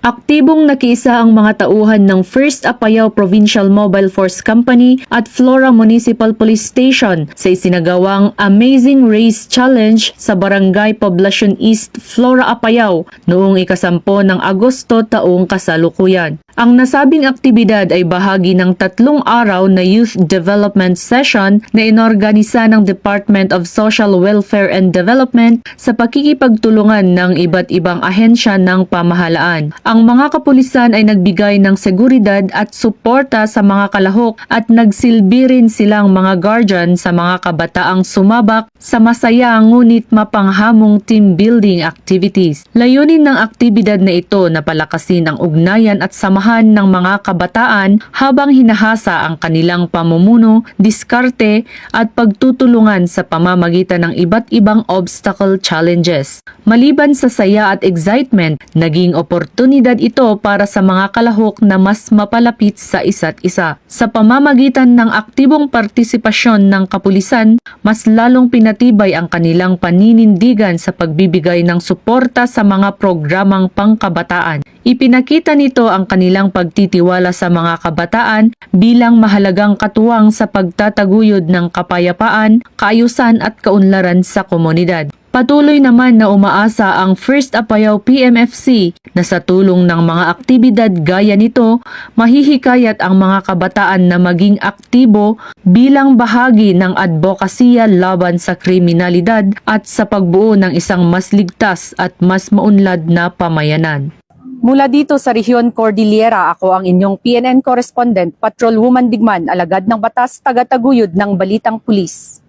Aktibong nakiisa ang mga tauhan ng First Apayao Provincial Mobile Force Company at Flora Municipal Police Station sa isinagawang Amazing Race Challenge sa Barangay Poblacion East, Flora, Apayao noong ika-10 ng Agosto taong kasalukuyan. Ang nasabing aktibidad ay bahagi ng 3 araw na youth development session na inorganisa ng Department of Social Welfare and Development sa pakikipagtulungan ng iba't ibang ahensya ng pamahalaan. Ang mga kapulisan ay nagbigay ng seguridad at suporta sa mga kalahok at nagsilbi rin silang mga guardian sa mga kabataang sumabak sa masaya ngunit mapanghamong team building activities. Layunin ng aktibidad na ito na palakasin ang ugnayan at samahan ng mga kabataan habang hinahasa ang kanilang pamumuno, diskarte at pagtutulungan sa pamamagitan ng iba't ibang obstacle challenges. Maliban sa saya at excitement, naging oportunidad ito para sa mga kalahok na mas mapalapit sa isa't isa. Sa pamamagitan ng aktibong partisipasyon ng kapulisan, mas lalong pinatibay ang kanilang paninindigan sa pagbibigay ng suporta sa mga programang pangkabataan. Ipinakita nito ang kanilang pagtitiwala sa mga kabataan bilang mahalagang katuwang sa pagtataguyod ng kapayapaan, kaayusan at kaunlaran sa komunidad. Patuloy naman na umaasa ang First Apayao PMFC na sa tulong ng mga aktibidad gaya nito, mahihikayat ang mga kabataan na maging aktibo bilang bahagi ng advokasya laban sa kriminalidad at sa pagbuo ng isang mas ligtas at mas maunlad na pamayanan. Mula dito sa Rehiyon Cordillera, ako ang inyong PNN correspondent, Patrolwoman Digman, alagad ng batas, tagataguyod ng Balitang Pulis.